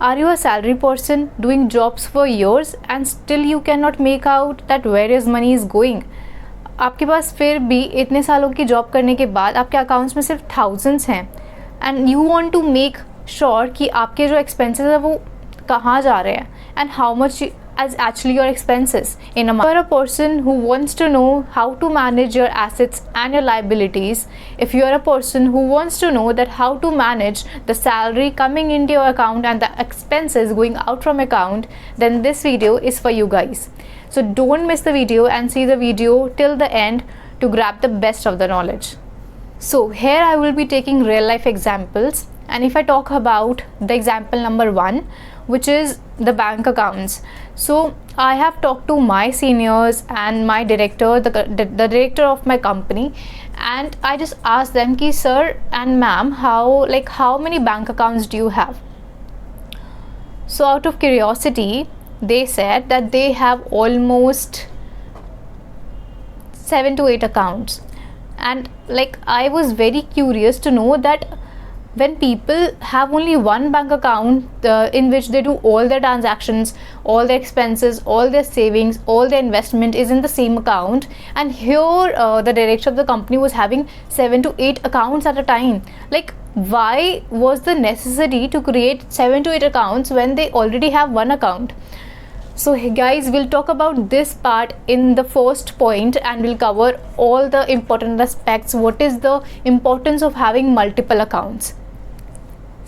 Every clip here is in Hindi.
Are you a salary person doing jobs for years and still you cannot make out that where is money is going? आपके पास फिर भी इतने सालों की जॉब करने के बाद आपके अकाउंट्स में सिर्फ थाउजेंड्स हैं and you want to make sure कि आपके जो एक्सपेंसेस है वो कहाँ जा रहे हैं and how much as actually your expenses in a month. If you are a person who wants to know how to manage your assets and your liabilities, if you are a person who wants to know that how to manage the salary coming into your account and the expenses going out from account, then this video is for you guys. So don't miss the video and see the video till the end to grab the best of the knowledge. So here I will be taking real life examples, and if I talk about the example number 1, which is the bank accounts. So I have talked to my seniors and my director, the director of my company, and I just asked them ki sir and ma'am, how many bank accounts do you have? So out of curiosity they said that they have almost 7 to 8 accounts, and I was very curious to know that when people have only one bank account in which they do all their transactions, all their expenses, all their savings, all their investment is in the same account, and here the director of the company was having 7 to 8 accounts at a time. Why was the necessity to create 7 to 8 accounts when they already have one account? So guys, we'll talk about this part in the first point, and we'll cover all the important aspects. What is the importance of having multiple accounts?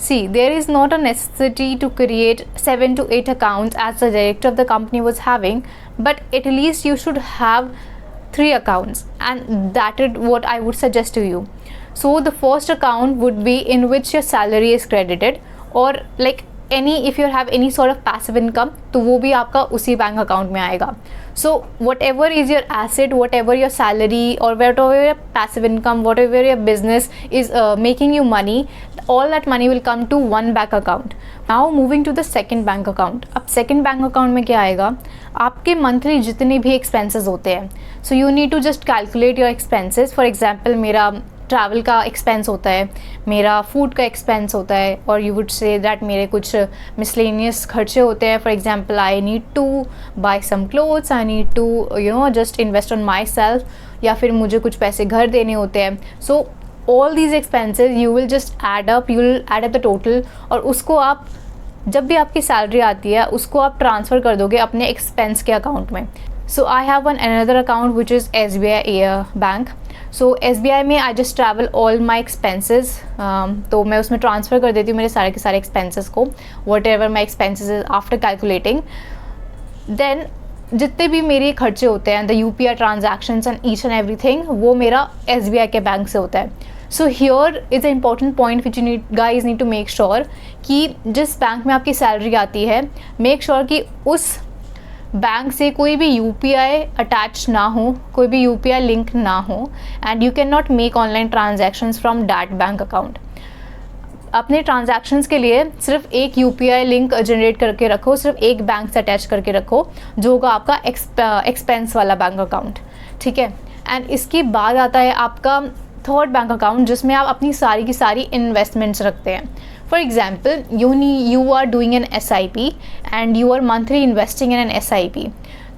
See, there is not a necessity to create 7 to 8 accounts as the director of the company was having, but at least you should have 3 accounts, and that is what I would suggest to you. So the first account would be in which your salary is credited, or if you have any sort of passive income, तो वो भी आपका उसी बैंक अकाउंट में आएगा. So whatever is your asset, whatever your salary, or whatever your passive income, whatever your business is making you money, all that money will come to one bank account. Now moving to the second bank account. अब second bank account में क्या आएगा? आपके monthly जितने भी expenses होते हैं. So you need to just calculate your expenses. For example, मेरा ट्रैवल का एक्सपेंस होता है, मेरा फूड का एक्सपेंस होता है, और यू वुड से दैट मेरे कुछ मिसलेनियस खर्चे होते हैं. For example, I need to buy some clothes, I need to just invest on myself, या फिर मुझे कुछ पैसे घर देने होते हैं. So all these expenses you will just add up the total, और उसको आप जब भी आपकी सैलरी आती है उसको आप ट्रांसफ़र कर दोगे अपने एक्सपेंस के अकाउंट में. So I have one another account which is SBI bank. So SBI में I just travel all my expenses, तो मैं उसमें ट्रांसफ़र कर देती हूँ मेरे सारे के सारे एक्सपेंसेस को, whatever my expenses is after calculating. Then जितने भी मेरे खर्चे होते हैं, the UPI transactions and each and everything, वो मेरा SBI के बैंक से होता है. So here is a important point which you guys need to make sure कि जिस बैंक में आपकी सैलरी आती है, मेक श्योर कि उस बैंक से कोई भी UPI अटैच ना हो, कोई भी UPI लिंक ना हो, and you can not make online transactions from that bank account. अपने ट्रांजैक्शंस के लिए सिर्फ एक UPI लिंक जनरेट करके रखो, सिर्फ एक बैंक से अटैच करके रखो, जो होगा आपका एक्सपेंस वाला बैंक अकाउंट. ठीक है. एंड इसके बाद आता है आपका थर्ड बैंक अकाउंट, जिसमें आप अपनी सारी की सारी इन्वेस्टमेंट्स रखते हैं. For example, you are doing an SIP and you are monthly investing in an SIP.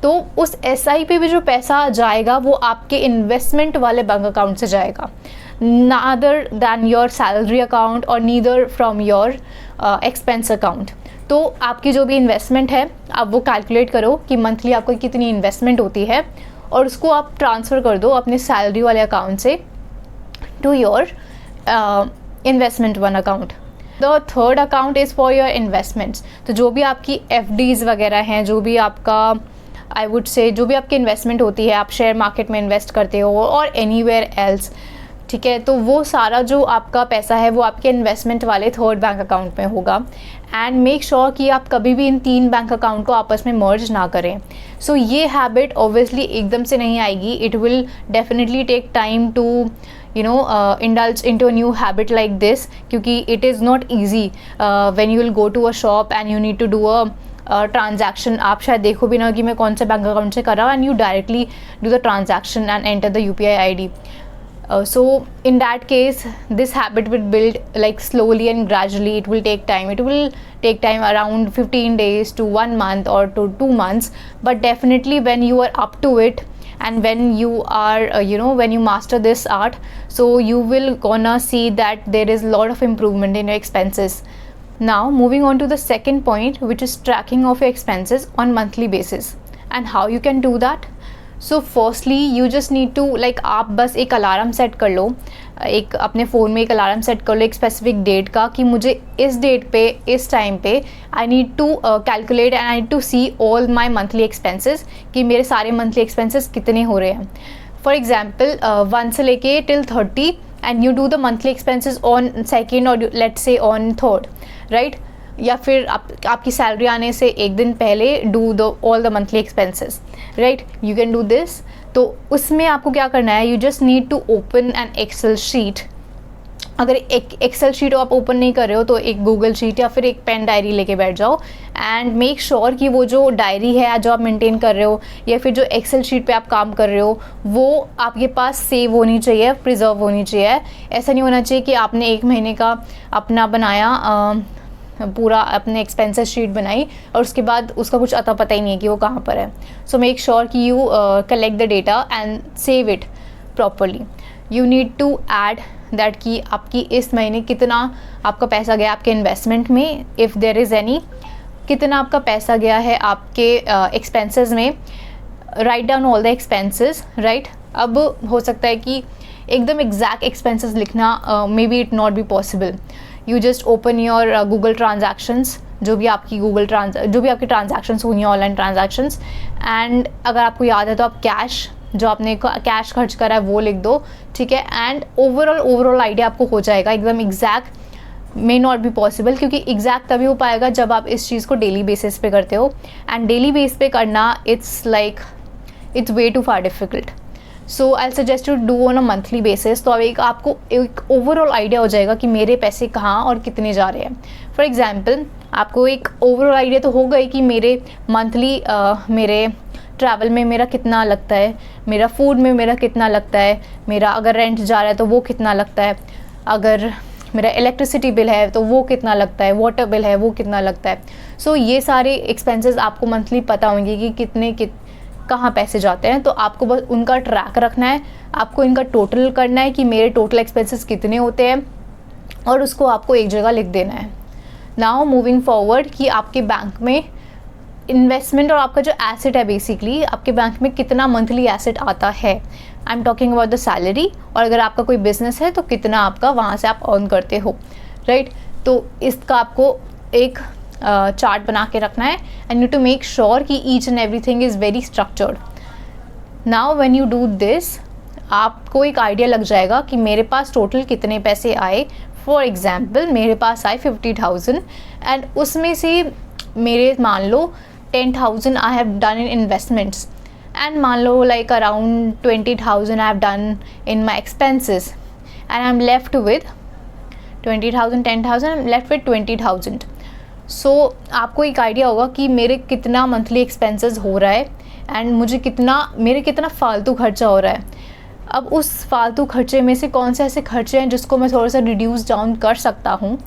तो उस SIP पे जो पैसा जाएगा वो आपके इन्वेस्टमेंट वाले बैंक अकाउंट से जाएगा, neither than your salary account और neither from your expense account. तो आपकी जो भी इन्वेस्टमेंट है, आप वो कैलकुलेट करो कि मंथली आपको कितनी इन्वेस्टमेंट होती है, और उसको आप ट्रांसफ़र कर दो अपने सैलरी वाले अकाउंट से to your investment one account. The third account is for your investments. तो जो भी आपकी FDs वगैरह हैं, जो भी आपका आई वुड से जो भी आपकी इन्वेस्टमेंट होती है, आप शेयर मार्केट में इन्वेस्ट करते हो और एनीवेयर एल्स, ठीक है, तो वो सारा जो आपका पैसा है वो आपके इन्वेस्टमेंट वाले थर्ड बैंक अकाउंट में होगा. एंड मेक श्योर कि आप कभी भी इन 3 बैंक अकाउंट को आपस में मर्ज ना करें. सो ये हैबिट ऑब्वियसली एकदम से नहीं आएगी. It will definitely take time to indulge into a new habit like this, क्योंकि it is not easy when you will go to a shop and you need to do a transaction. आप शायद देखो भी ना कि मैं कौन से बैंक अकाउंट से कर रहा हूँ, and you directly do the transaction and enter the UPI ID. So in that case, this habit will build like slowly and gradually. It will take time. It will take time around 15 days to 1 month or to 2 months. But definitely when you are up to it, and when you are when you master this art, so you will gonna see that there is a lot of improvement in your expenses. Now moving on to the second point, which is tracking of your expenses on monthly basis, and how you can do that. So firstly you just need to like, आप बस एक अलार्म सेट कर लो, एक अपने फ़ोन में एक अलार्म सेट कर लो एक स्पेसिफिक डेट का, कि मुझे इस डेट पे इस टाइम पे I need to calculate and I need to see all my monthly expenses, कि मेरे सारे मंथली एक्सपेंसेस कितने हो रहे हैं. फॉर एग्जाम्पल 1 से लेके till 30, and you do the monthly expenses on second और लेट से ऑन थर्ड, राइट. या फिर आपकी सैलरी आने से एक दिन पहले do the all the monthly expenses, right. You can do this. तो उसमें आपको क्या करना है, you just need to open an excel sheet. अगर एक एक्सेल शीट आप ओपन नहीं कर रहे हो तो एक गूगल शीट या फिर एक पेन डायरी लेके बैठ जाओ, एंड मेक श्योर कि वो जो डायरी है जो आप मेंटेन कर रहे हो या फिर जो एक्सेल शीट पे आप काम कर रहे हो वो आपके पास सेव होनी चाहिए, प्रिजर्व होनी चाहिए. ऐसा नहीं होना चाहिए कि आपने 1 महीने का अपना बनाया, पूरा अपने एक्सपेंसेस शीट बनाई और उसके बाद उसका कुछ अता पता ही नहीं है कि वो कहाँ पर है. सो मेक श्योर कि you collect the data and save it properly. You need to add that कि आपकी इस महीने कितना आपका पैसा गया आपके इन्वेस्टमेंट में, इफ़ देयर इज़ एनी, कितना आपका पैसा गया है आपके एक्सपेंसेस में. Write down all the expenses, right. अब हो सकता है कि एकदम एग्जैक्ट एक्सपेंसेस लिखना may be it not be possible. You just open your Google transactions, जो भी आपकी जो भी आपकी ट्रांजैक्शंस हुई हैं, ऑनलाइन ट्रांजैक्शंस, एंड अगर आपको याद है तो आप कैश, जो आपने कैश खर्च करा है वो लिख दो, ठीक है. एंड ओवरऑल आइडिया आपको हो जाएगा. एकदम exact may not be possible, क्योंकि एग्जैक्ट तभी हो पाएगा जब आप इस चीज़ को डेली बेसिस पे करते हो, एंड डेली बेस पे करना it's way too far difficult. So I suggest to do on a monthly basis. तो अब आपको एक ओवरऑल आइडिया हो जाएगा कि मेरे पैसे कहाँ और कितने जा रहे हैं. फॉर एग्जाम्पल आपको एक ओवरऑल आइडिया तो हो गई कि मेरे मंथली मेरे ट्रैवल में मेरा कितना लगता है, मेरा फूड में मेरा कितना लगता है, मेरा अगर रेंट जा रहा है तो वो कितना लगता है, अगर मेरा इलेक्ट्रिसिटी बिल है तो वो कितना लगता है, वाटर बिल है वो कितना लगता है. सो ये सारे एक्सपेंसेस आपको मंथली पता होंगे कि कितने कहाँ पैसे जाते हैं. तो आपको बस उनका ट्रैक रखना है, आपको इनका टोटल करना है कि मेरे टोटल एक्सपेंसेस कितने होते हैं, और उसको आपको एक जगह लिख देना है. नाउ मूविंग फॉरवर्ड, कि आपके बैंक में इन्वेस्टमेंट और आपका जो एसेट है, बेसिकली आपके बैंक में कितना मंथली एसेट आता है. I am talking about the salary, और अगर आपका कोई बिजनेस है तो कितना आपका वहाँ से आप अर्न करते हो, राइट. तो इसका आपको एक चार्ट बना के रखना है, and you to make sure कि each and everything is very structured. Now when you do this, आपको एक आइडिया लग जाएगा कि मेरे पास टोटल कितने पैसे आए. फॉर एग्जाम्पल मेरे पास आए 50,000, एंड उसमें से मेरे मान लो 10,000 I have done in investments, and मान लो like around 20,000 I have done in my expenses, and I am left with 20,000, 10,000, I am left with 20,000. So आपको एक आइडिया होगा कि मेरे कितना मंथली एक्सपेंसेस हो रहा है, एंड मेरे कितना फालतू खर्चा हो रहा है. अब उस फालतू खर्चे में से कौन से ऐसे खर्चे हैं जिसको मैं थोड़ा सा रिड्यूस डाउन कर सकता हूँ,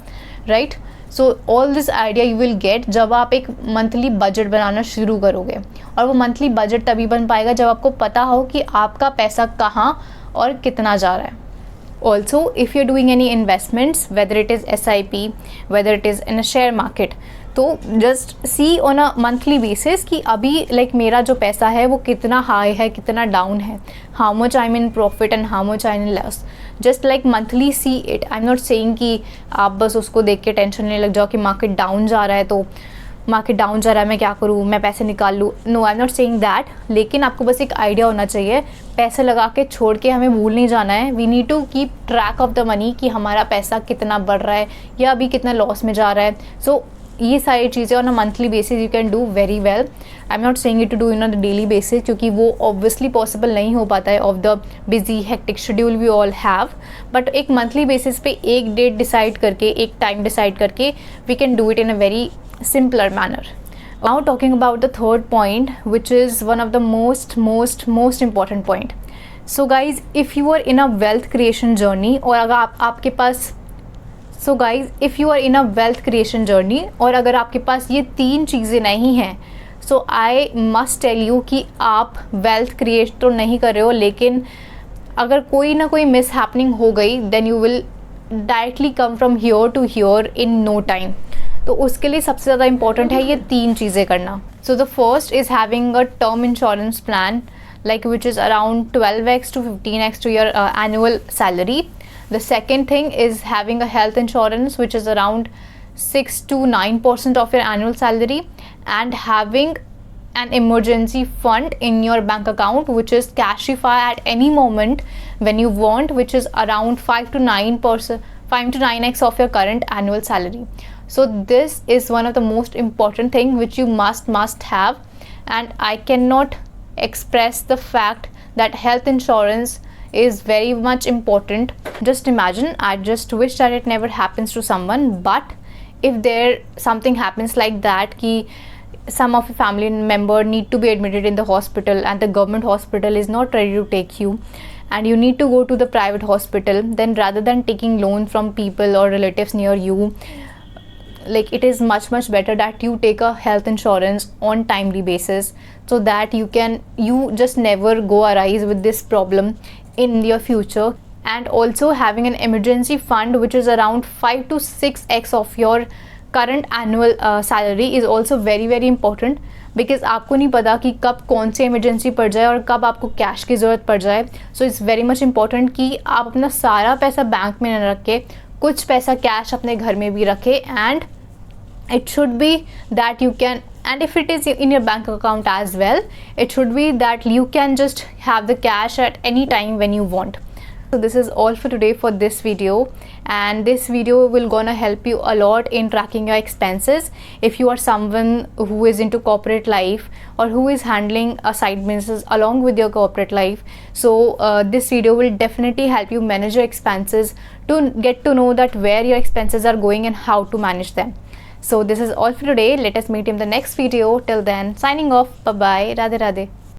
right. So all this idea you will get जब आप एक मंथली बजट बनाना शुरू करोगे, और वो मंथली बजट तभी बन पाएगा जब आपको पता हो कि आपका पैसा कहाँ और कितना जा रहा है. Also, if you're doing any investments, whether it is SIP, whether it is in a share market, तो just see on a monthly basis कि अभी like मेरा जो पैसा है वो कितना high है, कितना down है, how much I'm in profit and how much I'm in loss. Just like monthly see it. I'm not saying कि आप बस उसको देख के टेंशन नहीं लग जाओ कि मार्केट डाउन जा रहा है तो मार्केट डाउन जा रहा है मैं क्या करूँ, मैं पैसे निकाल लूँ. No, I am not saying that. लेकिन आपको बस एक आइडिया होना चाहिए. पैसे लगा के छोड़ के हमें भूल नहीं जाना है. We need to keep track of the money कि हमारा पैसा कितना बढ़ रहा है या अभी कितना लॉस में जा रहा है. सो ये सारी चीज़ें on a monthly basis you can do very well. I am not saying it to do in a daily basis, क्योंकि वो ऑब्वियसली पॉसिबल नहीं हो पाता है of the busy hectic schedule we all have. But एक मंथली बेसिस पे एक डेट डिसाइड करके, एक टाइम डिसाइड करके we can do it in a very simpler manner. Now talking about the third point, which is one of the most important point. So guys if you are in a wealth creation journey, और अगर आपके पास so guys if you are in a wealth creation journey और अगर आपके पास ये 3 चीज़ें नहीं हैं, so I must tell you कि आप वेल्थ क्रिएट तो नहीं कर रहे हो, लेकिन अगर कोई ना कोई मिस हैपनिंग हो गई then you will directly come from here to here in no time. तो उसके लिए सबसे ज़्यादा इंपॉर्टेंट है ये 3 चीज़ें करना। So the first is having a term insurance plan like which is around 12x to 15x to your annual salary. The second thing is having a health insurance which is around 6 to 9% of your annual salary, and having an emergency fund in your bank account which is cashify at any moment when you want, which is around 5 to 9x of your current annual salary. So this is one of the most important thing which you must have, and I cannot express the fact that health insurance is very much important. Just imagine, I just wish that it never happens to someone, but if there something happens like that ki some of your family member need to be admitted in the hospital and the government hospital is not ready to take you and you need to go to the private hospital, then rather than taking loan from people or relatives near you, like it is much better that you take a health insurance on timely basis, so that you just never go arise with this problem in your future. And also having an emergency fund which is around 5 to 6x of your current annual salary is also very important, because आपको नहीं पता कि कब कौन सी इमरजेंसी पड़ जाए और कब आपको कैश की ज़रूरत पड़ जाए. So it's very much important कि आप अपना सारा पैसा बैंक में न रख के कुछ पैसा कैश अपने घर में भी रखें, and it should be that you can, and if it is in your bank account as well, it should be that you can just have the cash at any time when you want. So this is all for today for this video, and this video will gonna help you a lot in tracking your expenses if you are someone who is into corporate life or who is handling a side business along with your corporate life. So this video will definitely help you manage your expenses, to get to know that where your expenses are going and how to manage them. So this is all for today. Let us meet in the next video. Till then, signing off. Bye bye. Radhe Radhe.